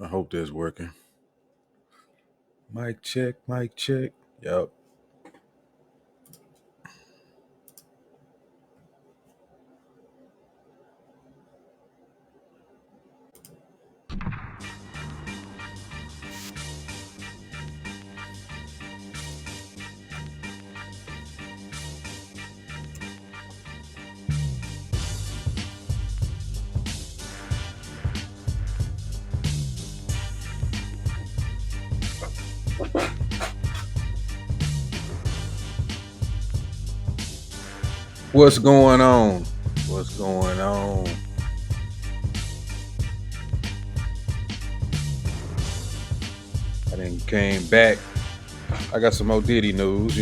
I hope that's working. Mic check, mic check. Yep. What's going on? What's going on? I then came back. I got some more Diddy news.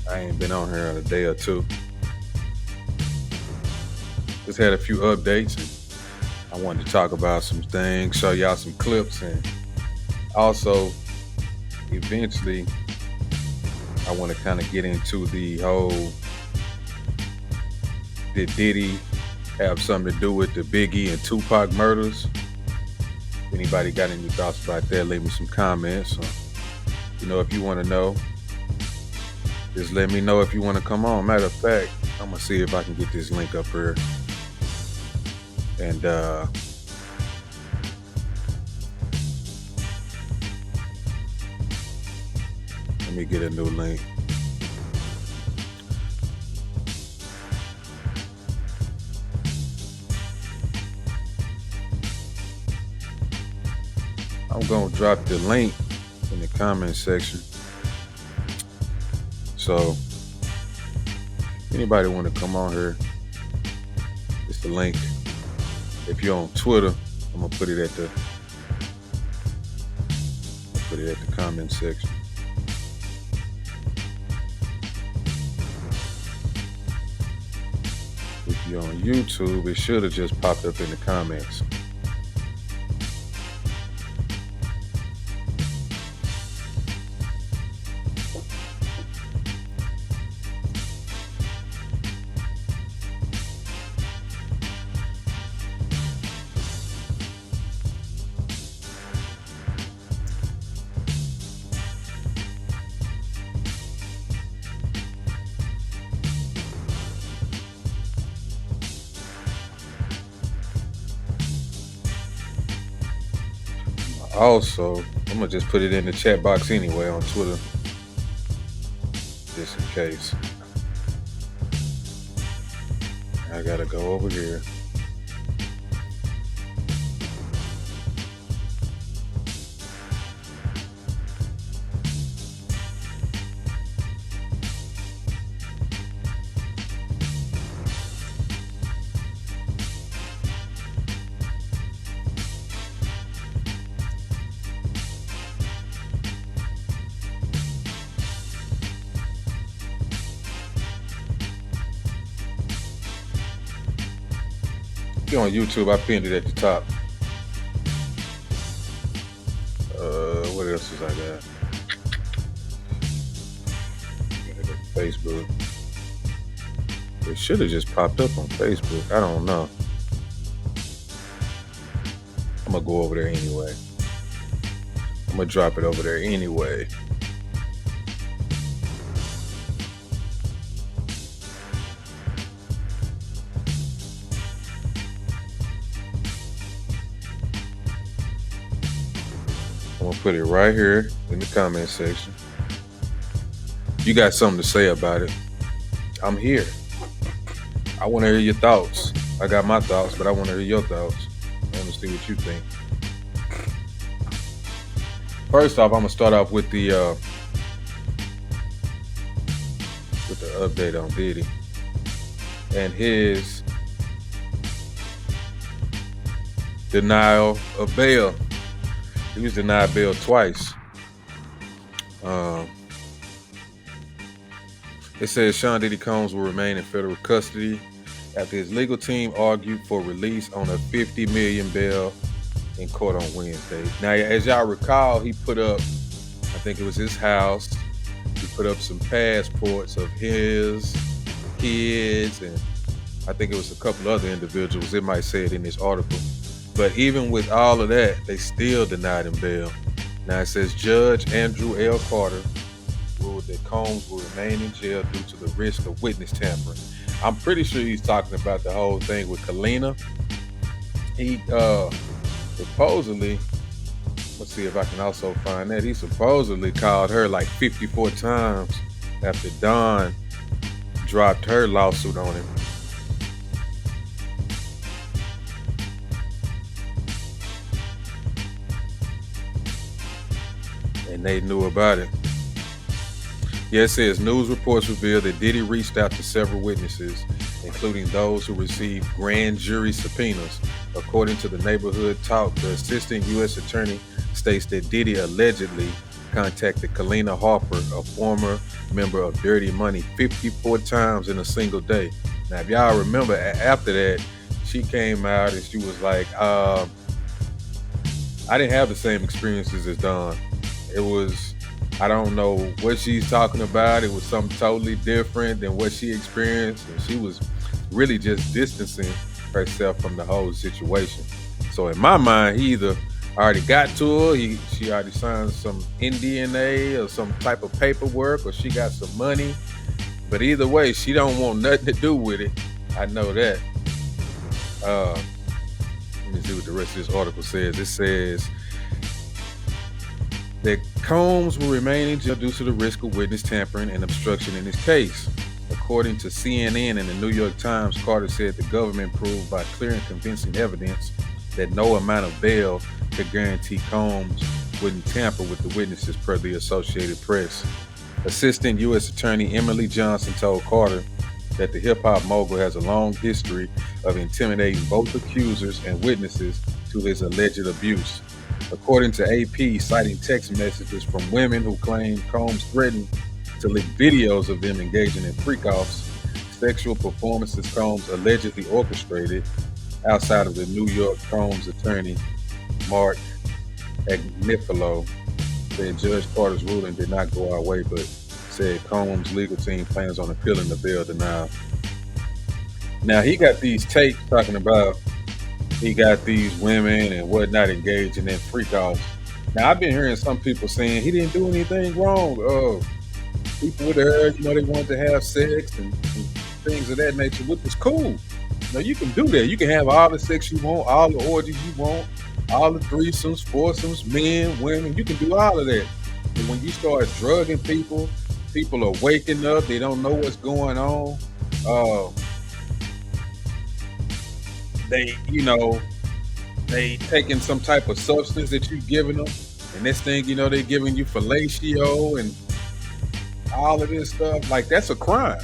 I ain't been on here in a day or two. Just had a few updates and I wanted to talk about some things, show y'all some clips, and also eventually I want to kind of get into the whole did Diddy have something to do with the Biggie and Tupac murders? Anybody got any thoughts about that? Leave me some comments. If you want to know, just let me know if you want to come on. Matter of fact, I'm going to see if I can get this link up here. And let me get a new link. I'm going to drop the link in the comment section. So, anybody want to come on here, it's the link. If you're on Twitter, I'm going to put it at the comment section. If you're on YouTube, it should have just popped up in the comments. Also, I'm going to just put it in the chat box anyway on Twitter, just in case. I got to go over here. If you're on YouTube, I pinned it at the top. What else is I got? Facebook. It should have just popped up on Facebook. I don't know. I'm going to go over there anyway. I'm going to drop it over there anyway. I'm going to put it right here in the comment section. You got something to say about it, I'm here. I want to hear your thoughts. I got my thoughts, but I want to hear your thoughts. I want to see what you think. First off, I'm going to start off with the update on Diddy and his denial of bail. He was denied bail twice. It says Sean Diddy Combs will remain in federal custody after his legal team argued for release on a $50 million bail in court on Wednesday. Now, as y'all recall, he put up, I think it was his house, he put up some passports of his kids, and I think it was a couple other individuals. It might say it in this article. But even with all of that, they still denied him bail. Now it says Judge Andrew L. Carter ruled that Combs will remain in jail due to the risk of witness tampering. I'm pretty sure he's talking about the whole thing with Kalina. He supposedly, let's see if I can also find that. He supposedly called her like 54 times after Dawn dropped her lawsuit on him. And they knew about it. Yeah, it says news reports reveal that Diddy reached out to several witnesses, including those who received grand jury subpoenas. According to the Neighborhood Talk, the assistant U.S. attorney states that Diddy allegedly contacted Kalina Harper, a former member of Dirty Money, 54 times in a single day. Now, if y'all remember, after that, she came out and she was like, I didn't have the same experiences as Dawn. It was, I don't know what she's talking about. It was something totally different than what she experienced. And she was really just distancing herself from the whole situation. So in my mind, he either already got to her, she already signed some NDA or some type of paperwork, or she got some money. But either way, she don't want nothing to do with it. I know that. Let me see what the rest of this article says. It says that Combs will remain in jail due to the risk of witness tampering and obstruction in his case. According to CNN and the New York Times, Carter said the government proved by clear and convincing evidence that no amount of bail could guarantee Combs wouldn't tamper with the witnesses, per the Associated Press. Assistant U.S. Attorney Emily Johnson told Carter that the hip-hop mogul has a long history of intimidating both accusers and witnesses to his alleged abuse. According to AP, citing text messages from women who claim Combs threatened to leak videos of them engaging in freak-offs, sexual performances Combs allegedly orchestrated outside of the New York. Combs attorney Mark Agnifilo said Judge Carter's ruling did not go our way, but said Combs' legal team plans on appealing the bail denial. Now, he got these tapes talking about he got these women and whatnot engaging in freak-offs. Now, I've been hearing some people saying he didn't do anything wrong. People with her, they wanted to have sex and things of that nature, which is cool. You can do that. You can have all the sex you want, all the orgies you want, all the threesomes, foursomes, men, women. You can do all of that. But when you start drugging people, people are waking up. They don't know what's going on. They taking some type of substance that you've given them. And this thing, they're giving you fellatio and all of this stuff. Like, that's a crime.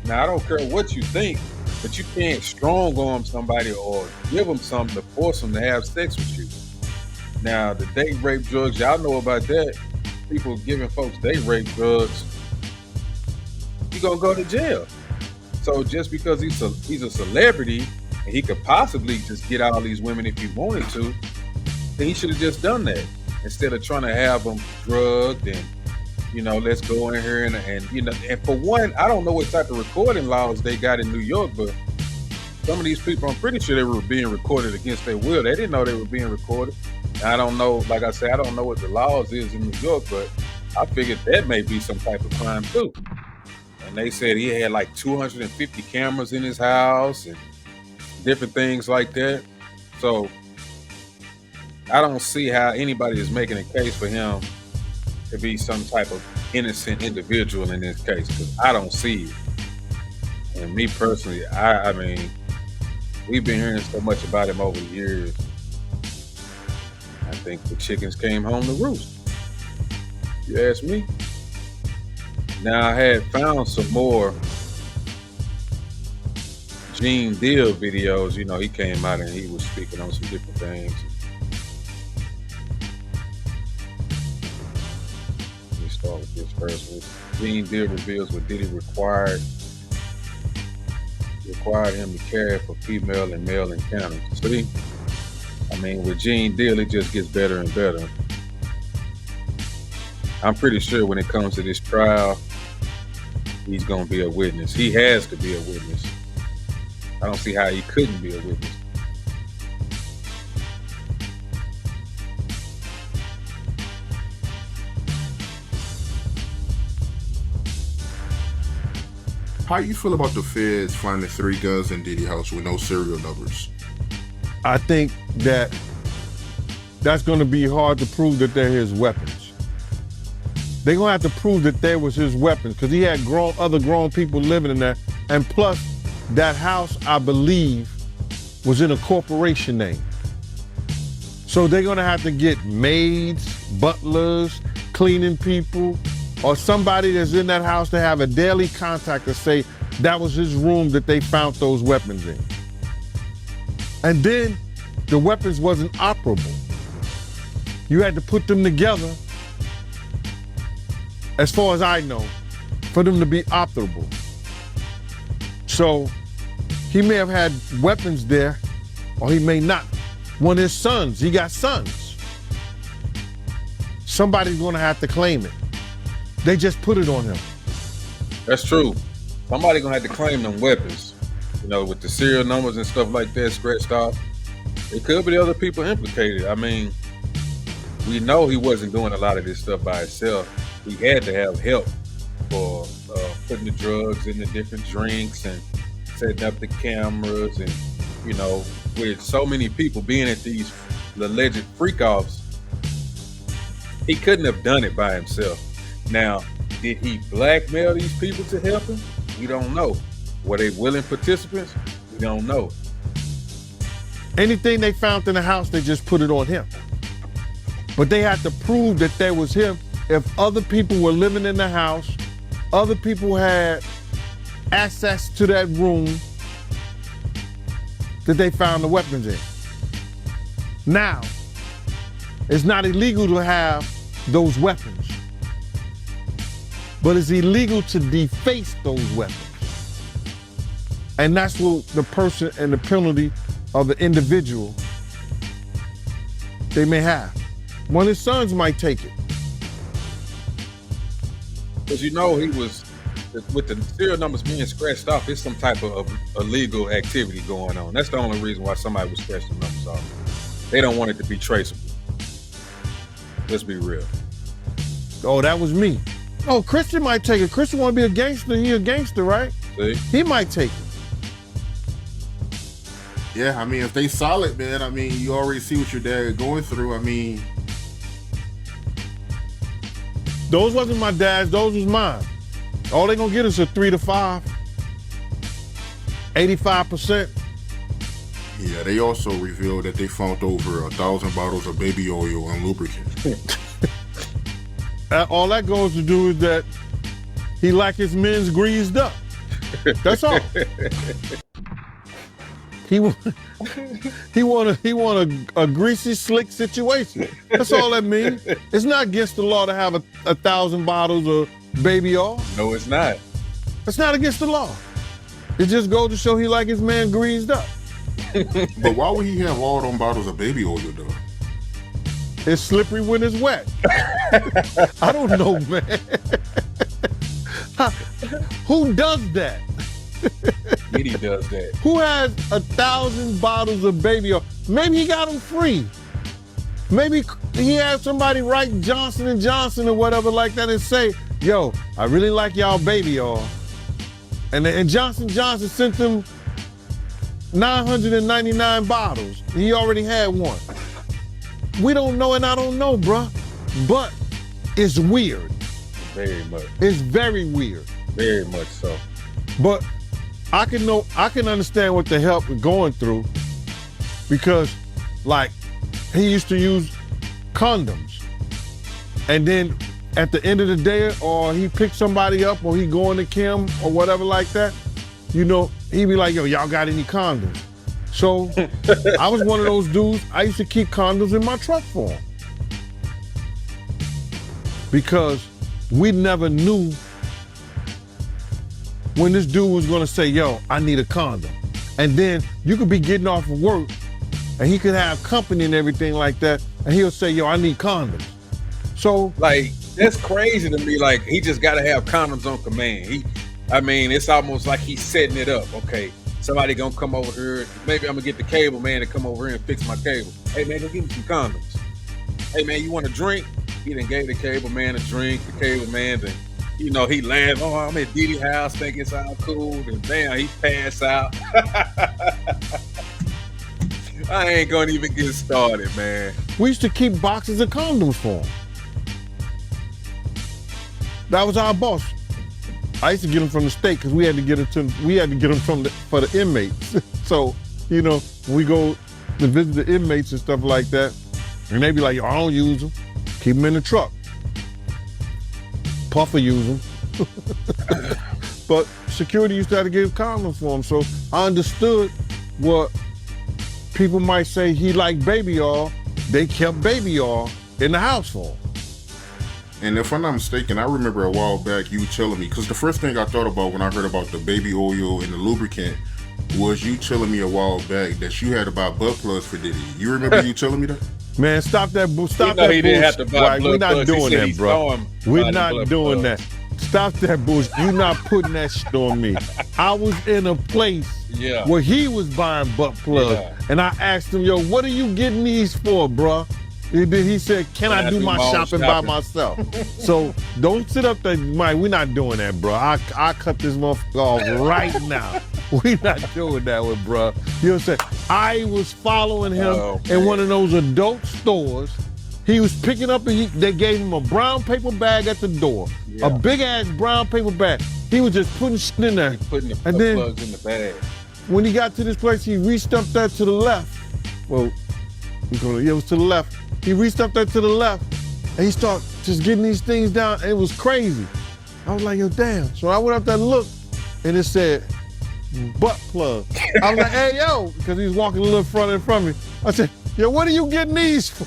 Now, I don't care what you think, but you can't strong arm somebody or give them something to force them to have sex with you. Now, the date rape drugs, y'all know about that. People giving folks date rape drugs, you're going to go to jail. So just because he's a celebrity and he could possibly just get all these women if he wanted to, then he should have just done that instead of trying to have them drugged and, let's go in here and for one, I don't know what type of recording laws they got in New York, but some of these people, I'm pretty sure they were being recorded against their will. They didn't know they were being recorded. I don't know, like I said, I don't know what the laws is in New York, but I figured that may be some type of crime too. And they said he had like 250 cameras in his house and different things like that. So I don't see how anybody is making a case for him to be some type of innocent individual in this case, because I don't see it. And me personally, I mean, we've been hearing so much about him over the years. I think the chickens came home to roost. You ask me? Now, I had found some more Gene Deal videos. He came out and he was speaking on some different things. Let me start with this first one. Gene Deal reveals what Diddy required him to carry for female and male encounters. See? I mean, with Gene Deal, it just gets better and better. I'm pretty sure when it comes to this trial, he's going to be a witness. He has to be a witness. I don't see how he couldn't be a witness. How you feel about the feds finding 3 guns in Diddy house with no serial numbers? I think that's going to be hard to prove that they're his weapons. They're going to have to prove that they was his weapons because he had other grown people living in there. And plus, that house, I believe, was in a corporation name. So they're going to have to get maids, butlers, cleaning people, or somebody that's in that house to have a daily contact to say that was his room that they found those weapons in. And then the weapons wasn't operable. You had to put them together, as far as I know, for them to be operable. So he may have had weapons there, or he may not. One of his sons, he got sons. Somebody's gonna have to claim it. They just put it on him. That's true. Somebody gonna have to claim them weapons. You know, with the serial numbers and stuff like that scratched off. It could be the other people implicated. I mean, we know he wasn't doing a lot of this stuff by himself. He had to have help for putting the drugs in the different drinks and setting up the cameras, and you know, with so many people being at these alleged freak-offs, he couldn't have done it by himself. Now, did he blackmail these people to help him? We don't know. Were they willing participants? We don't know. Anything they found in the house, they just put it on him. But they had to prove that that was him. If other people were living in the house, other people had access to that room that they found the weapons in. Now, it's not illegal to have those weapons, but it's illegal to deface those weapons. And that's what the person and the penalty of the individual they may have. One of his sons might take it. Because you know he was, with the serial numbers being scratched off, it's some type of illegal activity going on. That's the only reason why somebody would scratch the numbers off. They don't want it to be traceable. Let's be real. Oh, that was me. Oh, Christian might take it. Christian want to be a gangster. He a gangster, right? See? He might take it. Yeah, I mean, if they solid, man, I mean, you already see what your dad going through. I mean, those wasn't my dad's, those was mine. All they gonna get is a 3 to 5. 85%. Yeah, they also revealed that they found over 1,000 bottles of baby oil and lubricant. All that goes to do is that he like his men's greased up. That's all. He want a greasy, slick situation. That's all that means. It's not against the law to have 1,000 bottles of baby oil. No, it's not. It's not against the law. It just goes to show he like his man greased up. But why would he have all them bottles of baby oil, though? It's slippery when it's wet. I don't know, man. Who does that? Diddy does that. Who has 1,000 bottles of baby oil? Maybe he got them free. Maybe he had somebody write Johnson & Johnson or whatever like that and say, yo, I really like y'all baby oil. And Johnson & Johnson sent them 999 bottles. He already had one. We don't know, and I don't know, bruh. But it's weird. Very much. It's very weird. Very much so. But I can understand what the help is going through, because like he used to use condoms, and then at the end of the day, or he picked somebody up, or he going to Kim or whatever like that, you know, he'd be like, yo, y'all got any condoms? So I was one of those dudes, I used to keep condoms in my truck for him, because we never knew when this dude was gonna say, yo, I need a condom. And then you could be getting off of work and he could have company and everything like that, and he'll say, yo, I need condoms. So like, that's crazy to me. Like, he just gotta have condoms on command. It's almost like he's setting it up. Okay, somebody gonna come over here. Maybe I'm gonna get the cable man to come over here and fix my cable. Hey man, go give me some condoms. Hey man, you want a drink? He done gave the cable man a drink. The cable man then You know, he laughed, oh, I'm at Diddy house, think it's all cool, and bam, he passed out. I ain't gonna even get started, man. We used to keep boxes of condoms for him. That was our boss. I used to get them from the state because we had to get them for the inmates. So, you know, we go to visit the inmates and stuff like that, and they be like, I don't use them. Keep them in the truck. Puffer use them. But security used to have to give condoms for him. So I understood what people might say he liked baby oil. They kept baby oil in the house for him. And if I'm not mistaken, I remember a while back you telling me, because the first thing I thought about when I heard about the baby oil and the lubricant was you telling me a while back that you had to buy butt plugs for Diddy. You remember you telling me that? Man, stop that Stop that. He didn't have to buy right, blood we're not plugs. doing that, bro. We're not doing plugs. that. Stop that bullshit. You're not putting that shit on me. I was in a place where he was buying butt plugs, and I asked him, yo, what are you getting these for, bro? And then he said, can I do my shopping by myself? So don't sit up there, Mike, we're not doing that, bro. I cut this motherfucker off right now. We're not doing that with bro. You know what I'm saying? I was following him in one of those adult stores. He was picking up, and they gave him a brown paper bag at the door. A big ass brown paper bag. He was just putting shit in there. Putting the plugs in the bag. When he got to this place, he reached up there to the left. Well, it was to the left. He reached up there to the left, and he started just getting these things down. And it was crazy. I was like, yo, damn. So I went up there and looked, and it said, butt plug. I was like, hey, yo, because he was walking a little further in front of me. I said, yo, what are you getting these for?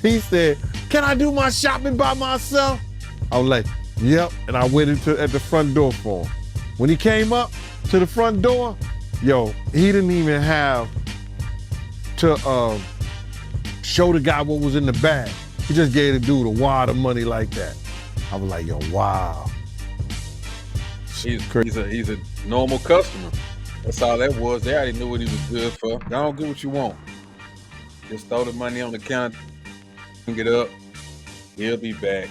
He said, can I do my shopping by myself? I was like, yep. And I went at the front door for him. When he came up to the front door, yo, he didn't even have to show the guy what was in the bag. He just gave the dude a wad of money like that. I was like, yo, wow. He's a normal customer. That's all that was. They already knew what he was good for. Don't get what you want. Just throw the money on the counter, pick it up. He'll be back.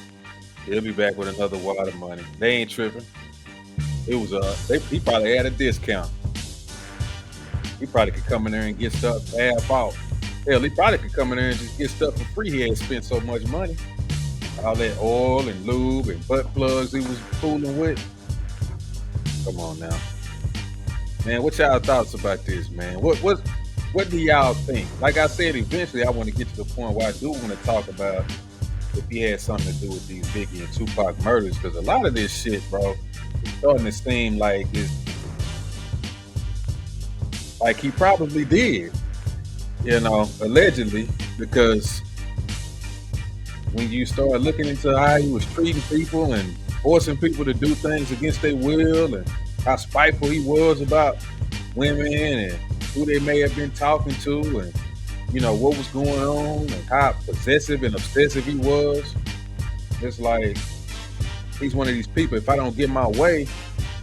He'll be back with another wad of money. They ain't tripping. It was he probably had a discount. He probably could come in there and get stuff half off. Hell, he probably could come in there and just get stuff for free. He had spent so much money. All that oil and lube and butt plugs he was fooling with. Come on now. Man, what y'all thoughts about this, man? What do y'all think? Like I said, eventually I want to get to the point where I do want to talk about if he had something to do with these Biggie and Tupac murders, because a lot of this shit, bro, is starting to seem like he probably did, you know, allegedly, because when you start looking into how he was treating people and forcing people to do things against their will, and how spiteful he was about women and who they may have been talking to, and you know what was going on, and how possessive and obsessive he was. It's like he's one of these people. If I don't get my way,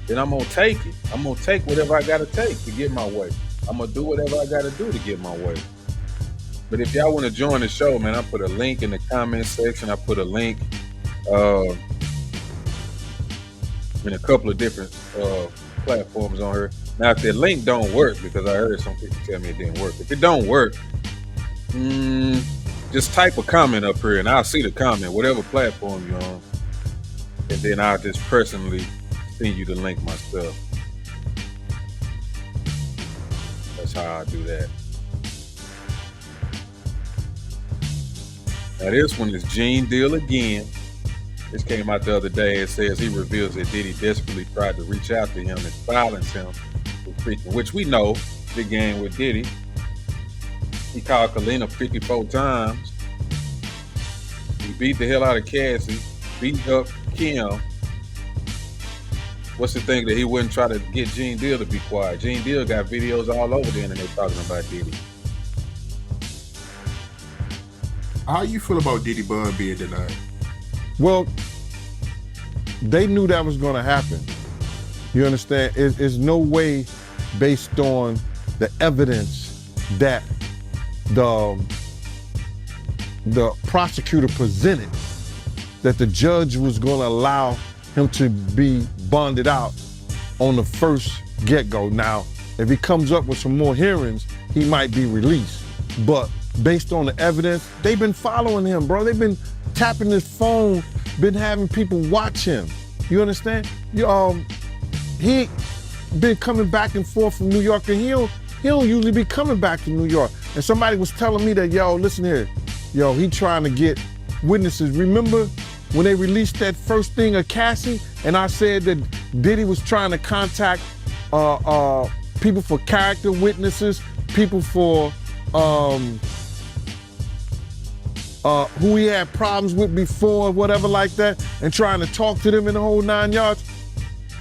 then I'm gonna take it. I'm gonna take whatever I gotta take to get my way. I'm gonna do whatever I gotta do to get my way. But if y'all want to join the show, man, I put a link in the comment section. I put a link in a couple of different platforms on here. Now, if that link don't work, because I heard some people tell me it didn't work. If it don't work, just type a comment up here, and I'll see the comment, whatever platform you're on, and then I'll just personally send you the link myself. That's how I do that. Now this one is Gene Deal again. This came out the other day. It says he reveals that Diddy desperately tried to reach out to him and silence him with freaking, which we know the game with Diddy. He called Kalina 54 times. He beat the hell out of Cassie, beat up Kim. What's the thing that he wouldn't try to get Gene Deal to be quiet? Gene Deal got videos all over the internet talking about Diddy. How you feel about Diddy Bun being denied? Well, they knew that was going to happen. You understand? It's no way, based on the evidence that the prosecutor presented, that the judge was going to allow him to be bonded out on the first get-go. Now, if he comes up with some more hearings, he might be released. But based on the evidence, they've been following him, bro. They've been tapping his phone, been having people watch him. You understand? He been coming back and forth from New York, and he don't usually be coming back to New York. And somebody was telling me that, yo, listen here, yo, he trying to get witnesses. Remember when they released that first thing of Cassie, and I said that Diddy was trying to contact people for character witnesses, people for who he had problems with before, whatever like that, and trying to talk to them in the whole 9 yards.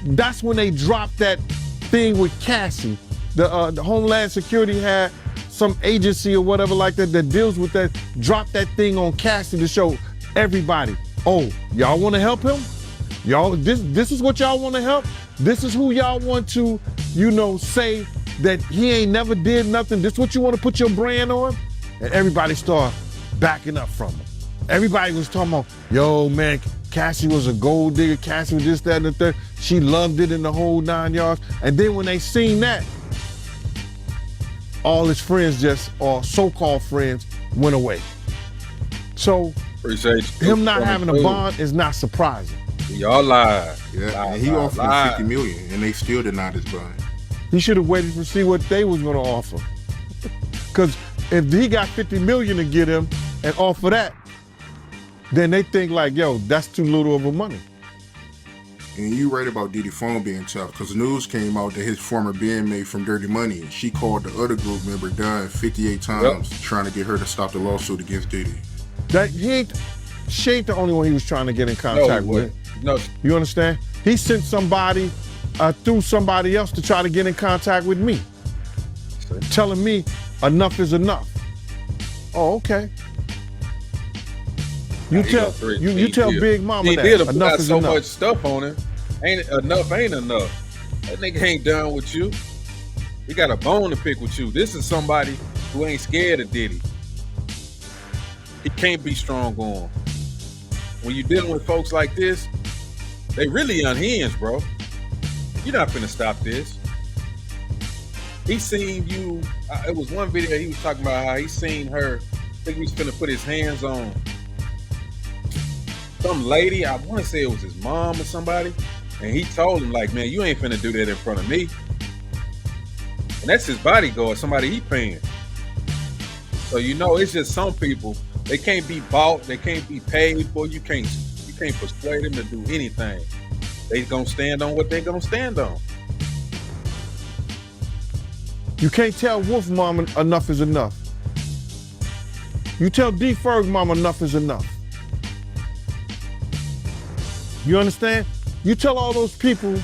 That's when they dropped that thing with Cassie. The Homeland Security had some agency or whatever like that that deals with that, dropped that thing on Cassie to show everybody, oh, y'all want to help him? Y'all, this is what y'all want to help? This is who y'all want to, you know, say that he ain't never did nothing. This is what you want to put your brand on? And everybody started backing up from him. Everybody was talking about, yo, man, Cassie was a gold digger. Cassie was this, that, and the third. She loved it in the whole 9 yards. And then when they seen that, all his friends or so-called friends went away. So him not having a bond is not surprising. Y'all lied. Yeah, and he offered him 50 million, and they still denied his bond. He should have waited to see what they was gonna offer. Because if he got 50 million to get him and offer that, then they think like, yo, that's too little of a money. And you right about Diddy phone being tough, because news came out that his former bandmate from Dirty Money, she called the other group member Dunn 58 times trying to get her to stop the lawsuit against Diddy. She ain't the only one he was trying to get in contact with. No. You understand? He sent somebody through somebody else to try to get in contact with me, telling me enough is enough. Oh, okay. You tell Big Mama he that did enough is so enough. much stuff on him. Ain't enough. That nigga ain't done with you. He got a bone to pick with you. This is somebody who ain't scared of Diddy. He can't be strong on. When you're dealing with folks like this, they really unhinged, bro. You're not finna stop this. He seen you. It was one video he was talking about how he seen her. I think he was finna put his hands on some lady. I want to say it was his mom or somebody. And he told him like, man, you ain't finna do that in front of me. And that's his bodyguard, somebody he paying. So you know, it's just some people, they can't be bought, they can't be paid for. You can't persuade them to do anything. They gonna stand on what they gonna stand on. You can't tell Wolf Mama enough is enough. You tell D Ferg Mama enough is enough. You understand? You tell all those people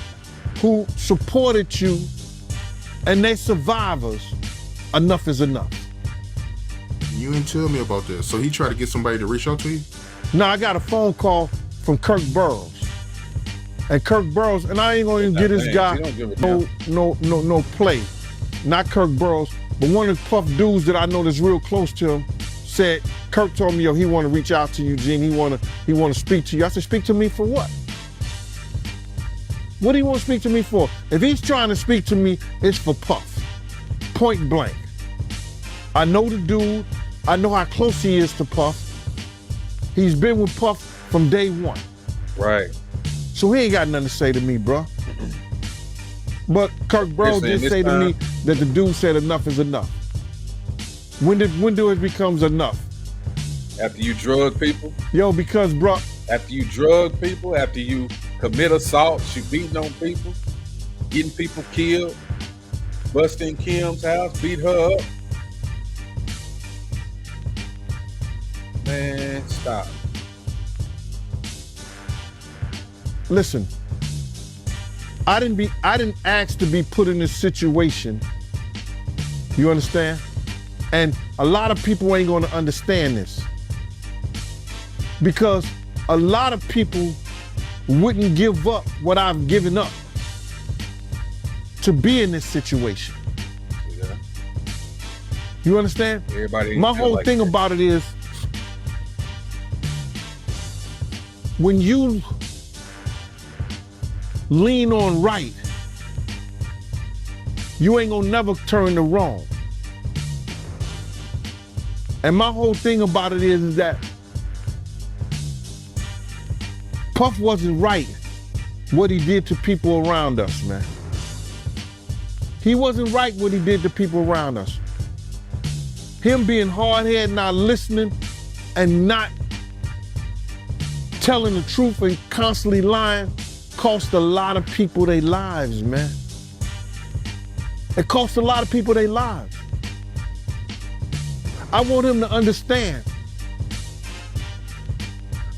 who supported you and they survivors, enough is enough. You didn't tell me about this. So he tried to get somebody to reach out to you? No, I got a phone call from Kirk Burroughs. And Kirk Burroughs, and I ain't gonna even get this guy no play. Not Kirk Burroughs, but one of the Puff dudes that I know that's real close to him said, Kirk told me, yo, he wanna reach out to you, Gene. He wanna speak to you. I said, speak to me for what? What do you want to speak to me for? If he's trying to speak to me, it's for Puff. Point blank. I know the dude. I know how close he is to Puff. He's been with Puff from day one. Right. So he ain't got nothing to say to me, bro. But Kirk Burroughs did say to me that the dude said enough is enough. When do it becomes enough? After you drug people? Yo, because, bro. After you drug people, after you commit assault, you beating on people, getting people killed, busting Kim's house, beat her up. Man, stop. Listen, I didn't ask to be put in this situation. You understand? And a lot of people ain't gonna understand this. Because a lot of people wouldn't give up what I've given up to be in this situation. Yeah. You understand? Everybody. My whole thing about it is, when you lean on right, you ain't gonna never turn to wrong. And my whole thing about it is that Puff wasn't right what he did to people around us, man. He wasn't right what he did to people around us. Him being hard-headed, not listening, and not telling the truth and constantly lying cost a lot of people their lives, man. It cost a lot of people their lives. I want him to understand.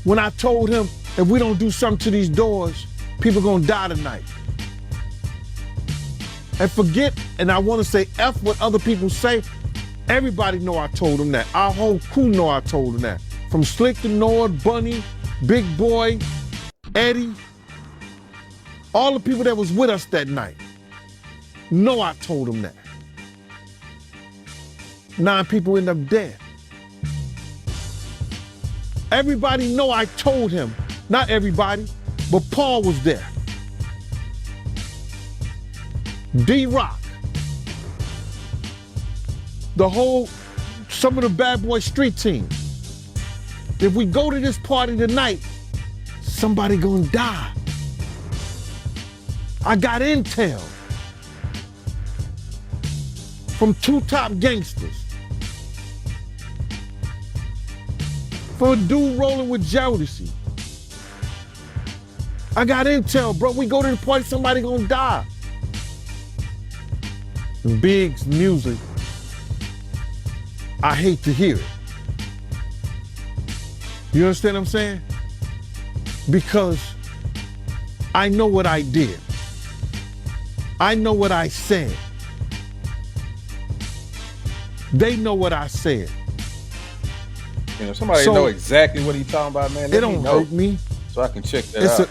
When I told him, if we don't do something to these doors, people gonna die tonight. And forget, and I wanna say F what other people say, everybody know I told him that. Our whole crew know I told him that. From Slick to Nord, Bunny, Big Boy, Eddie, all the people that was with us that night know I told him that. 9 people end up dead. Everybody know I told him. Not everybody, but Paul was there. D-Rock. Some of the Bad Boy street team. If we go to this party tonight, somebody gonna die. I got intel from 2 top gangsters. For a dude rolling with Jodeci. I got intel, bro. We go to the party, somebody gonna die. Big's music, I hate to hear it. You understand what I'm saying? Because I know what I did. I know what I said. They know what I said. And if somebody know exactly what he's talking about, man, it don't hurt me. So I can check that out.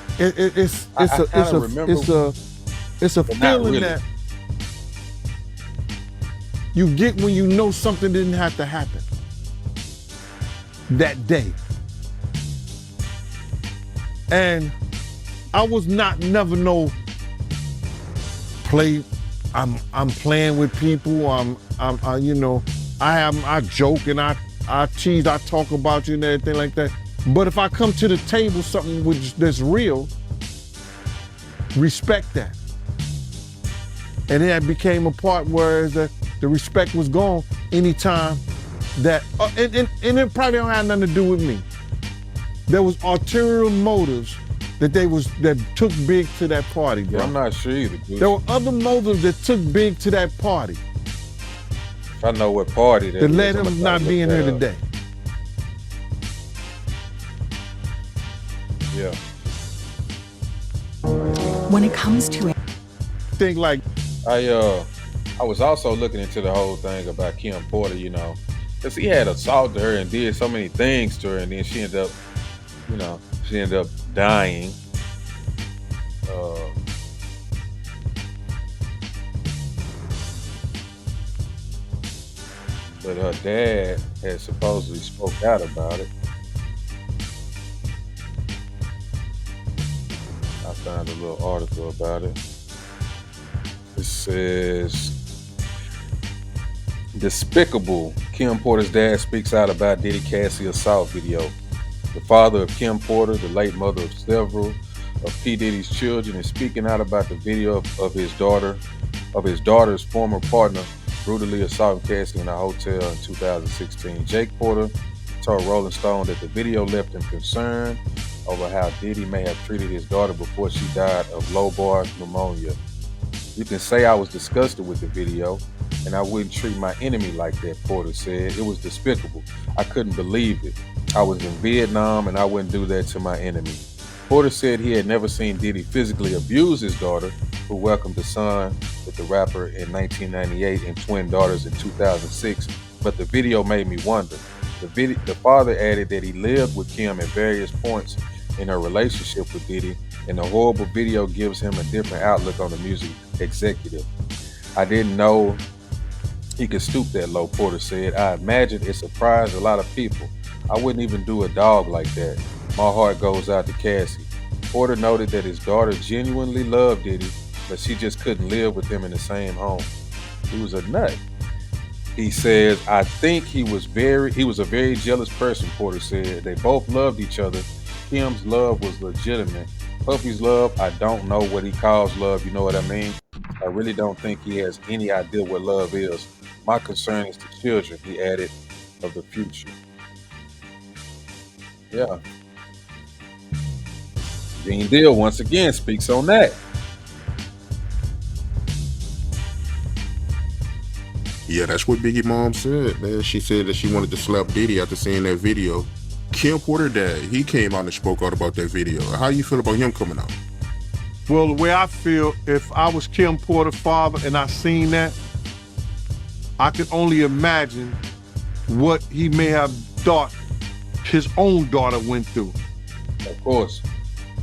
It's a feeling really. That you get when you know something didn't have to happen that day. And I was never play. I'm playing with people. I joke and I tease, I talk about you and everything like that. But if I come to the table something that's real, respect that. And then it became a part where the respect was gone anytime that, and it probably don't have nothing to do with me. There was ulterior motives that took Big to that party, bro. Yeah, I'm not sure either, dude. There were other motives that took Big to that party. If I know what party that led him not being here today. Yeah. When it comes to it, think like I was also looking into the whole thing about Kim Porter, because he had assaulted her and did so many things to her, and then she ended up dying. But her dad had supposedly spoke out about it. I found a little article about it. It says, despicable. Kim Porter's dad speaks out about Diddy Cassie assault video. The father of Kim Porter, the late mother of several of P. Diddy's children, is speaking out about the video of his daughter's former partner brutally assaulting Cassie in a hotel in 2016. Jake Porter told Rolling Stone that the video left him concerned over how Diddy may have treated his daughter before she died of lobar pneumonia. You can say I was disgusted with the video, and I wouldn't treat my enemy like that, Porter said. It was despicable. I couldn't believe it. I was in Vietnam, and I wouldn't do that to my enemy. Porter said he had never seen Diddy physically abuse his daughter, who welcomed a son with the rapper in 1998 and twin daughters in 2006, but the video made me wonder. The father added that he lived with Kim at various points in her relationship with Diddy, and the horrible video gives him a different outlook on the music executive. I didn't know he could stoop that low, Porter said. I imagine it surprised a lot of people. I wouldn't even do a dog like that. My heart goes out to Cassie. Porter noted that his daughter genuinely loved Diddy, but she just couldn't live with him in the same home. He was a nut. He says, I think he was a very jealous person, Porter said. They both loved each other. Kim's love was legitimate. Puffy's love, I don't know what he calls love, you know what I mean? I really don't think he has any idea what love is. My concern is the children, he added, of the future. Yeah. Gene Deal once again speaks on that. Yeah, that's what Biggie mom said, man. She said that she wanted to slap Diddy after seeing that video. Kim Porter dad, he came out and spoke out about that video. How you feel about him coming out? Well, the way I feel, if I was Kim Porter's father and I seen that, I could only imagine what he may have thought his own daughter went through. Of course.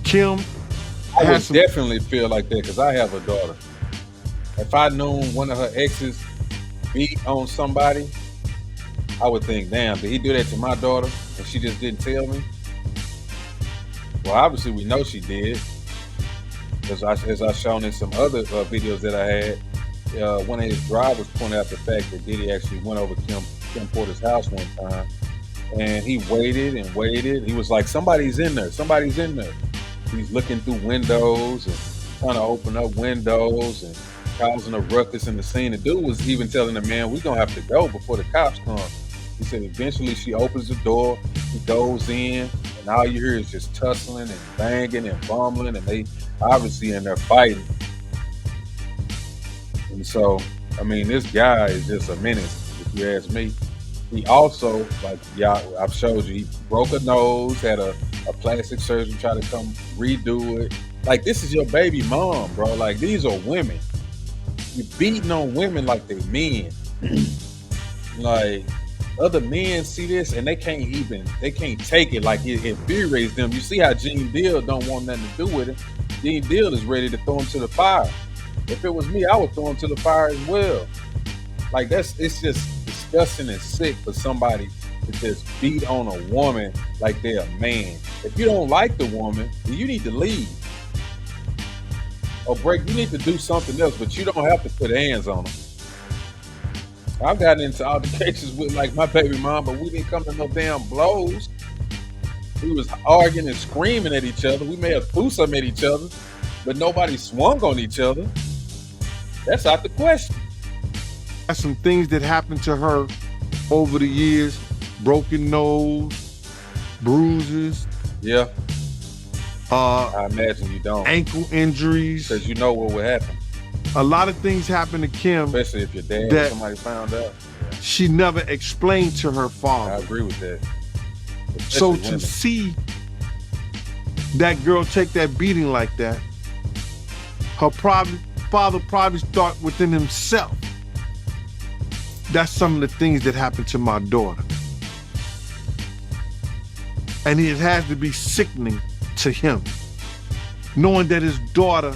Kim I would has some, definitely feel like that because I have a daughter. If I knew one of her exes beat on somebody, I would think, damn, did he do that to my daughter and she just didn't tell me? Well, obviously we know she did. As I shown in some other videos that I had, one of his drivers pointed out the fact that Diddy actually went over Kim Porter's house one time, and he waited and waited. He was like, somebody's in there, somebody's in there. He's looking through windows and trying to open up windows and causing a ruckus in the scene. The dude was even telling the man, we're going to have to go before the cops come. He said eventually she opens the door, he goes in, and all you hear is just tussling and banging and bumbling, and they obviously in there fighting. And so, I mean, this guy is just a menace, if you ask me. He also, like I've showed you, he broke a nose, had a plastic surgeon try to come redo it. Like, this is your baby mom, bro. Like, these are women. You're beating on women like they men. Like, other men see this and they can't take it. Like, it infuriates them. You see how Gene Deal don't want nothing to do with it. Gene Deal is ready to throw him to the fire. If it was me, I would throw him to the fire as well. Like, it's just disgusting and sick for somebody to just beat on a woman like they're a man. If you don't like the woman, then you need to leave. Or you need to do something else, but you don't have to put hands on them. I've gotten into altercations with like my baby mom, but we didn't come to no damn blows. We was arguing and screaming at each other. We may have threw some at each other, but nobody swung on each other. That's out the question. That's some things that happened to her over the years. Broken nose, bruises. Yeah. I imagine you don't. Ankle injuries. Because you know what would happen. A lot of things happened to Kim. Especially if your dad or somebody found out. Yeah. She never explained to her father. I agree with that. So Especially women. to see that girl take that beating like that, her father probably thought within himself, that's some of the things that happened to my daughter. And it has to be sickening to him, knowing that his daughter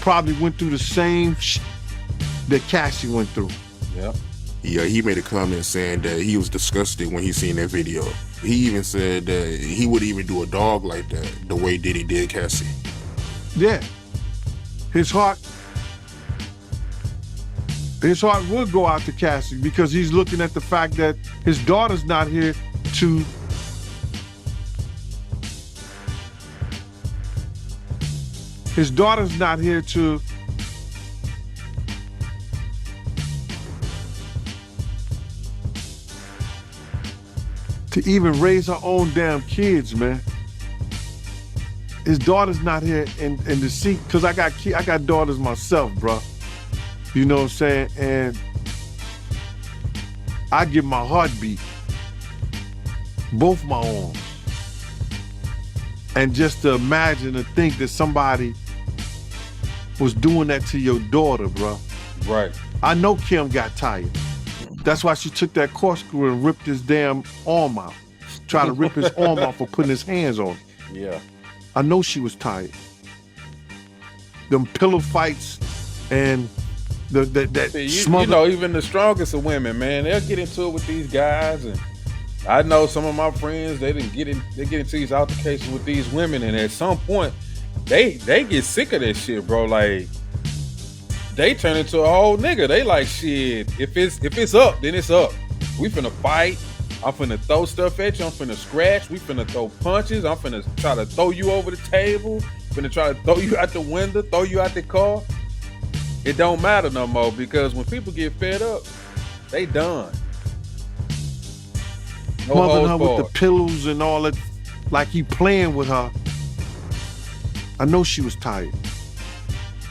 probably went through the same shit that Cassie went through. Yeah. Yeah, he made a comment saying that he was disgusted when he seen that video. He even said that he wouldn't even do a dog like that, the way Diddy did Cassie. Yeah. His heart would go out to Cassie because he's looking at the fact that his daughter's not here to even raise her own damn kids, man. His daughter's not here and to see, because I got daughters myself, bro. You know what I'm saying? And I get my heart beat, both my arms. And just to imagine and think that somebody was doing that to your daughter, bro. Right. I know Kim got tired. That's why she took that corkscrew and ripped his damn arm out. Tried to rip his arm out for putting his hands on him. Yeah. I know she was tired. Them pillow fights and you know, even the strongest of women, man, they'll get into it with these guys and I know some of my friends, they get into these altercations with these women, and at some point, they get sick of that shit, bro. Like, they turn into a whole nigga. They like, shit, if it's up, then it's up. We finna fight. I'm finna throw stuff at you. I'm finna scratch. We finna throw punches. I'm finna try to throw you over the table. Finna try to throw you out the window, throw you out the car. It don't matter no more, because when people get fed up, they done. No Smothering her holds with the pillows and all that, like he playing with her. I know she was tired.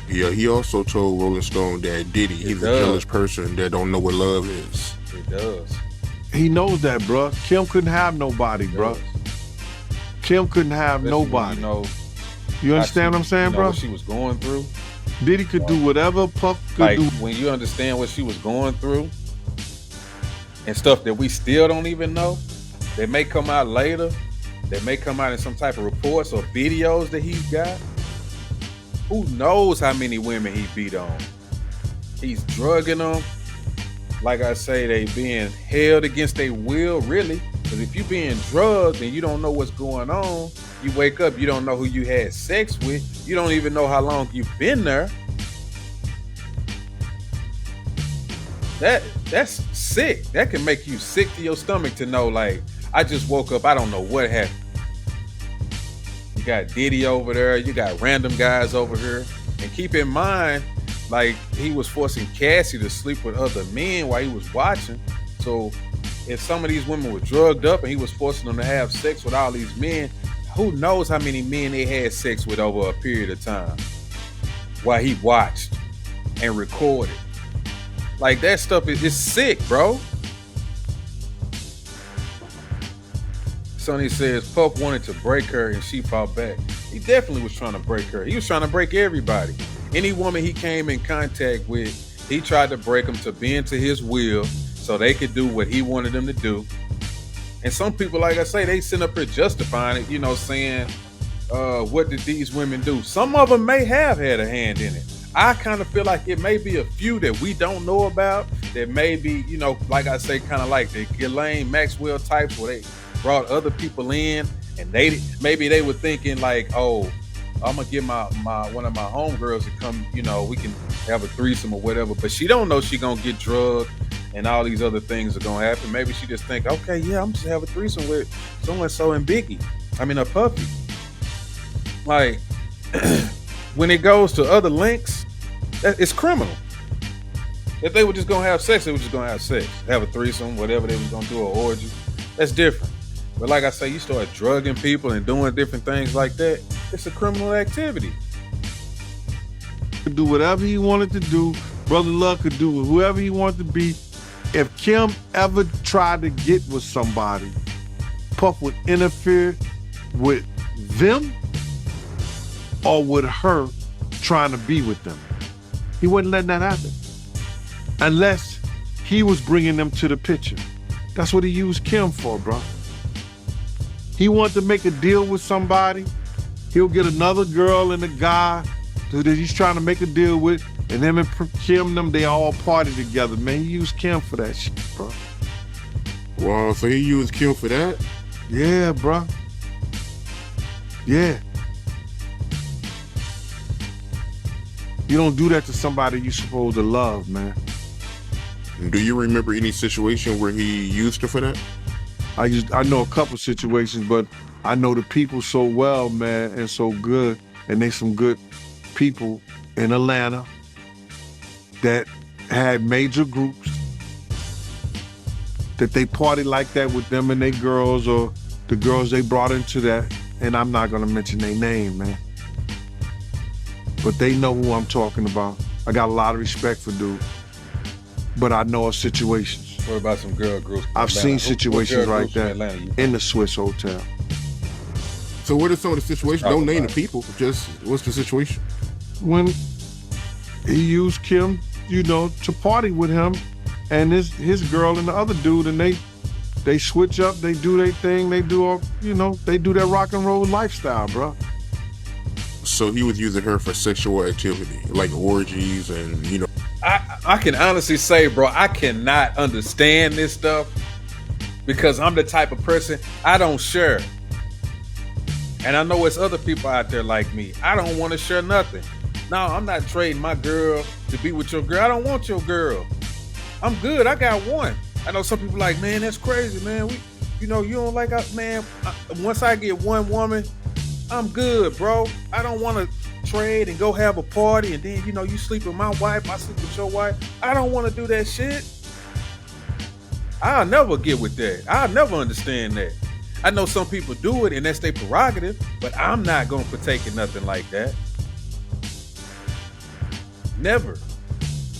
Yeah, he also told Rolling Stone that Diddy, he's a jealous person that don't know what love is. It does. He knows that, bruh. Kim couldn't have nobody, bruh. Kim couldn't have nobody. You understand what I'm saying, bro? What she was going through. Diddy could do whatever Puff could do. When you understand what she was going through and stuff that we still don't even know, they may come out later. They may come out in some type of reports or videos that he's got. Who knows how many women he beat on? He's drugging them. Like I say, they being held against their will, really. Because if you being drugged and you don't know what's going on, you wake up, you don't know who you had sex with, you don't even know how long you've been there. That's sick. That can make you sick to your stomach to know, like, I just woke up, I don't know what happened. You got Diddy over there, you got random guys over here. And keep in mind, like, he was forcing Cassie to sleep with other men while he was watching. So if some of these women were drugged up and he was forcing them to have sex with all these men, who knows how many men they had sex with over a period of time while he watched and recorded. Like, that stuff is sick, bro. Sonny says Puff wanted to break her and she fought back. He definitely was trying to break her. He was trying to break everybody. Any woman he came in contact with, he tried to break them to bend to his will so they could do what he wanted them to do. And some people, like I say, they sit up here justifying it, you know, saying, what did these women do? Some of them may have had a hand in it. I kind of feel like it may be a few that we don't know about, that may be, you know, like I say, kind of like the Ghislaine Maxwell types, where they brought other people in and maybe they were thinking like, oh, I'm gonna get my one of my homegirls to come, you know, we can have a threesome or whatever, but she don't know she gonna get drugged and all these other things are gonna happen. Maybe she just think, okay, yeah, I'm just have a threesome with so-and-so and Biggie. I mean, a Puffy. Like, when it goes to other links, it's criminal. If they were just gonna have sex, they were just gonna have sex, have a threesome, whatever they was gonna do, an orgy. That's different. But like I say, you start drugging people and doing different things like that, it's a criminal activity. Could do whatever he wanted to do. Brother Love could do whoever he wanted to be. If Kim ever tried to get with somebody, Puff would interfere with them or with her trying to be with them. He wasn't letting that happen unless he was bringing them to the picture. That's what he used Kim for, bro. He wanted to make a deal with somebody. He'll get another girl and a guy that he's trying to make a deal with, and him and Kim, they all party together, man. He used Kim for that shit, bro. Wow, so he used Kim for that? Yeah, bro. Yeah. You don't do that to somebody you're supposed to love, man. Do you remember any situation where he used her for that? I know a couple situations, but I know the people so well, man, and so good, and they some good people in Atlanta that had major groups that they party like that with them and their girls, or the girls they brought into that, and I'm not gonna mention their name, man. But they know who I'm talking about. I got a lot of respect for dude, but I know of situations. What about some girl groups? I've seen situations like that in the Swiss Hotel. So what are some of the situations? Don't name the people, just what's the situation? When he used Kim, you know, to party with him and his girl and the other dude, and they switch up, they do their thing, they do all, you know, they do that rock and roll lifestyle, bro. So he was using her for sexual activity, like orgies and, you know. I can honestly say, bro, I cannot understand this stuff. because I'm the type of person I don't share. And I know it's other people out there like me. I don't want to share nothing. No, I'm not trading my girl to be with your girl. I don't want your girl. I'm good. I got one. I know some people like, man, that's crazy, man. You don't like us, man. Once I get one woman, I'm good, bro. I don't want to trade and go have a party and then, you sleep with my wife, I sleep with your wife. I don't want to do that shit. I'll never get with that. I'll never understand that. I know some people do it and that's their prerogative, but I'm not going to partake in nothing like that. Never.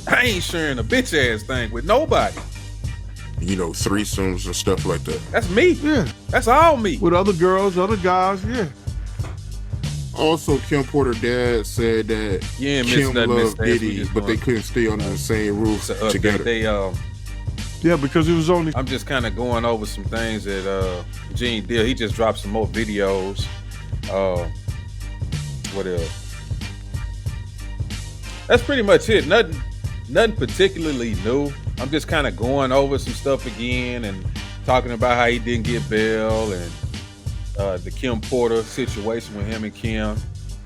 I ain't sharing a bitch ass thing with nobody. Threesomes and stuff like that. That's me. Yeah. That's all me. With other girls, other guys, yeah. Also, Kim Porter's dad said that Kim loved Diddy, but they couldn't stay under the same roof together. Yeah, because it was only... I'm just kind of going over some things that Gene did. He just dropped some more videos. What else? That's pretty much it. Nothing particularly new. I'm just kind of going over some stuff again and talking about how he didn't get bail and the Kim Porter situation with him and Kim.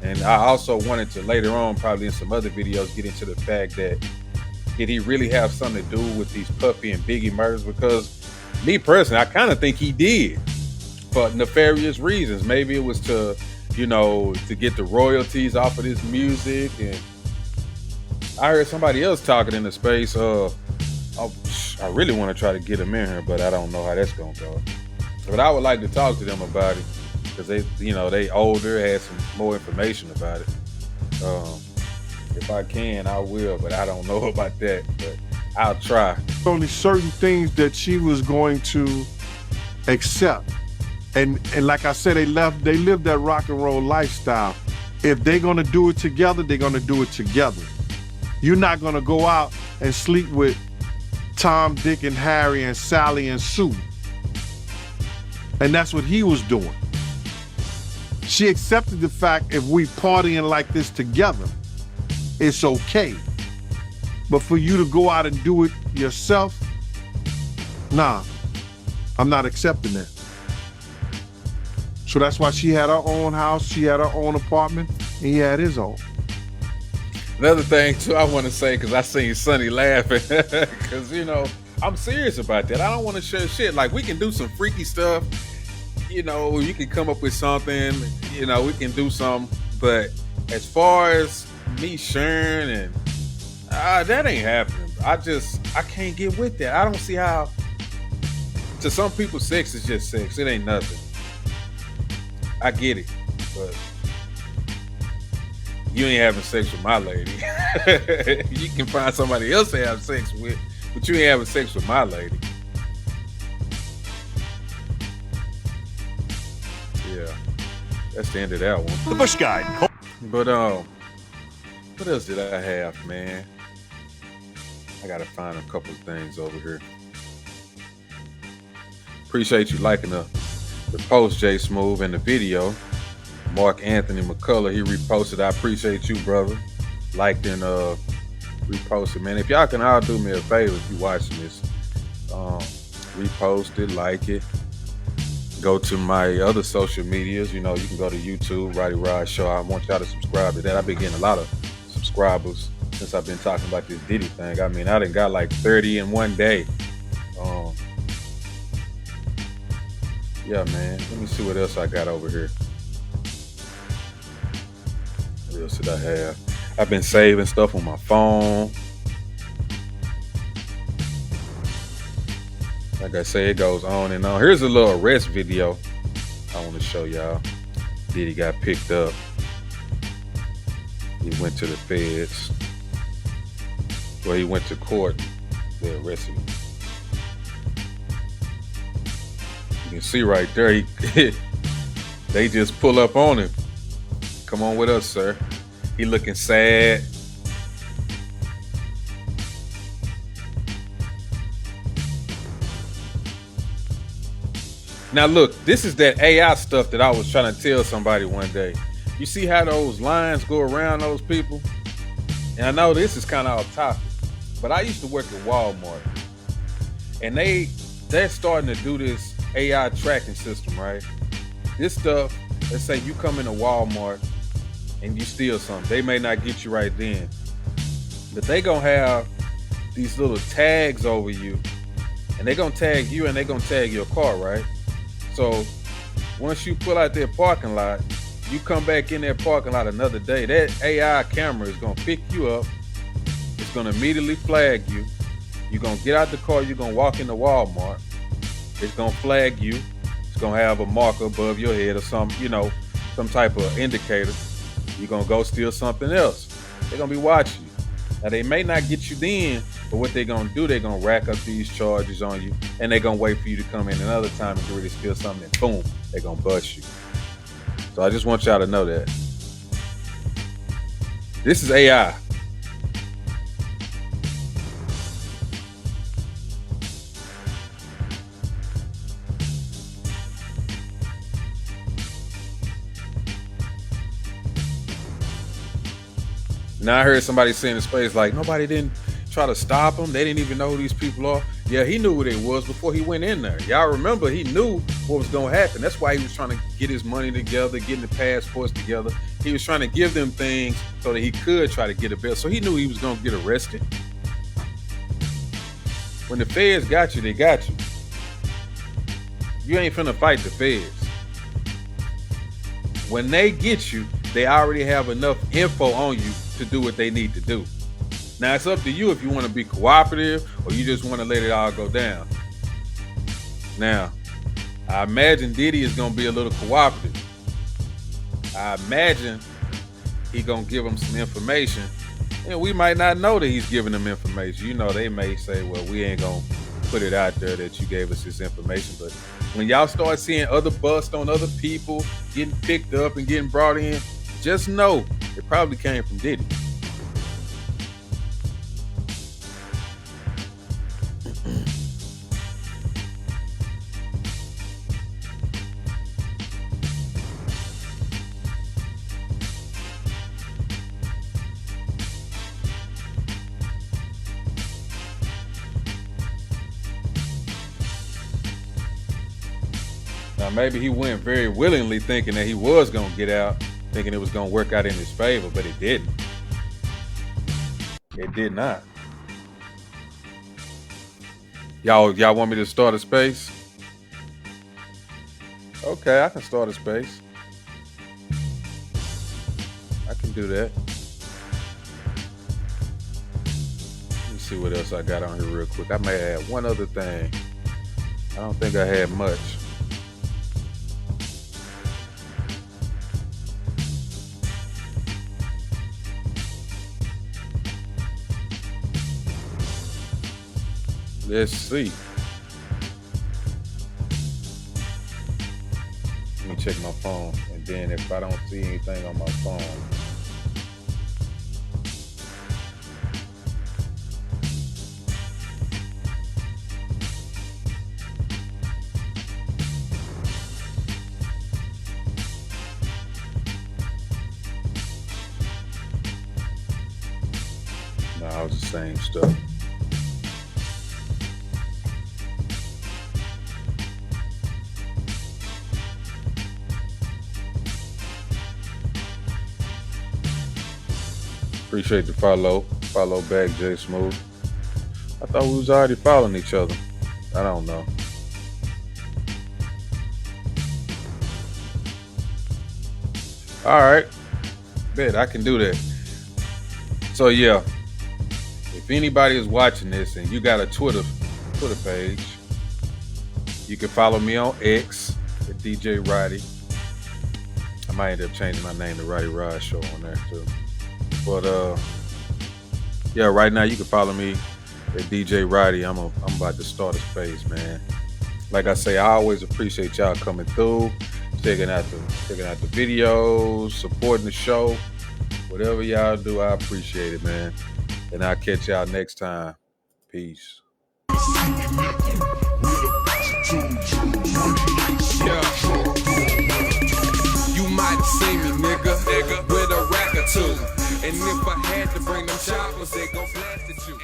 And I also wanted to later on, probably in some other videos, get into the fact that did he really have something to do with these Puffy and Biggie murders? Because me personally, I kind of think he did for nefarious reasons. Maybe it was to get the royalties off of this music. And I heard somebody else talking in the space. I really want to try to get him in here, but I don't know how that's gonna go. But I would like to talk to them about it because they older, had some more information about it. If I can, I will, but I don't know about that. But I'll try. Only certain things that she was going to accept, and like I said, they lived that rock and roll lifestyle. If they're gonna do it together, they're gonna do it together. You're not gonna go out and sleep with Tom, Dick, and Harry, and Sally, and Sue. And that's what he was doing. She accepted the fact if we partying like this together, it's okay. But for you to go out and do it yourself, nah, I'm not accepting that. So that's why she had her own house, she had her own apartment, and he had his own. Another thing too, I want to say, because I seen Sonny laughing, because I'm serious about that. I don't want to share shit. Like, we can do some freaky stuff. You can come up with something. We can do something. But as far as me sharing and that ain't happening. I can't get with that. I don't see how. To some people, sex is just sex. It ain't nothing. I get it, but you ain't having sex with my lady. You can find somebody else to have sex with, but you ain't having sex with my lady. Yeah, that's the end of that one. The Bush Guide. But what else did I have, man? I gotta find a couple of things over here. Appreciate you liking the post, J Smooth, and the video. Mark Anthony McCullough, he reposted. I appreciate you, brother. Liked and reposted, man. If y'all can all do me a favor if you watching this, repost it, like it. Go to my other social medias. You can go to YouTube, Roddy Rod Show. I want y'all to subscribe to that. I've been getting a lot of subscribers since I've been talking about this Diddy thing. I mean, I done got like 30 in one day. Yeah, man. Let me see what else I got over here. What else did I have? I've been saving stuff on my phone. Like I say, it goes on and on. Here's a little arrest video I want to show y'all. Diddy got picked up. He went to the feds. Well, he went to court. They arrested him. You can see right there, they just pull up on him. Come on with us, sir. He looking sad. Now look, this is that AI stuff that I was trying to tell somebody one day. You see how those lines go around those people? And I know this is kind of off topic, but I used to work at Walmart. And they're starting to do this AI tracking system, right? This stuff, let's say you come into Walmart and you steal something. They may not get you right then, but they gonna have these little tags over you, and they gonna tag you and they gonna tag your car, right? So once you pull out that parking lot, you come back in that parking lot another day, that AI camera is gonna pick you up. It's gonna immediately flag you. You're gonna get out the car, you're gonna walk into Walmart. It's gonna flag you. It's gonna have a marker above your head or some type of indicator. You're gonna go steal something else. They're gonna be watching you. Now they may not get you then, but what they're gonna do, they're gonna rack up these charges on you, and they're gonna wait for you to come in another time and get ready to steal something, and boom, they're gonna bust you. So I just want y'all to know that. This is AI. Now I heard somebody say in the space like, nobody didn't try to stop him. They didn't even know who these people are. Yeah, he knew who they was before he went in there. Y'all remember he knew what was going to happen. That's why he was trying to get his money together, getting the passports together. He was trying to give them things so that he could try to get a bail. So he knew he was going to get arrested. When the feds got you, they got you. You ain't finna fight the feds. When they get you, they already have enough info on you to do what they need to do. Now it's up to you if you want to be cooperative or you just want to let it all go down. Now, I imagine Diddy is going to be a little cooperative. I imagine he going to give them some information, and we might not know that he's giving them information. You know, they may say, well, we ain't going to put it out there that you gave us this information. But when y'all start seeing other busts on other people getting picked up and getting brought in, just know it probably came from Diddy. Now, maybe he went very willingly thinking that he was going to get out, thinking it was going to work out in his favor, but it didn't. It did not. Y'all want me to start a space? Okay, I can start a space. I can do that. Let me see what else I got on here real quick. I may add one other thing. I don't think I had much. Let's see. Let me check my phone, and then if I don't see anything on my phone, no, it's the same stuff. Appreciate the follow. Follow back, J Smooth. I thought we was already following each other. I don't know. All right. Bet I can do that. So yeah, if anybody is watching this and you got a Twitter page, you can follow me on X at DJ Roddy. I might end up changing my name to Roddy Rod Show on there too. But yeah, right now you can follow me at DJ Roddy. I'm about to start a space, man. Like I say, I always appreciate y'all coming through, checking out the videos, supporting the show. Whatever y'all do, I appreciate it, man. And I'll catch y'all next time. Peace. You might have seen me, nigga, with a rack or two. And if I had to bring them choppers, they gon' blast at you.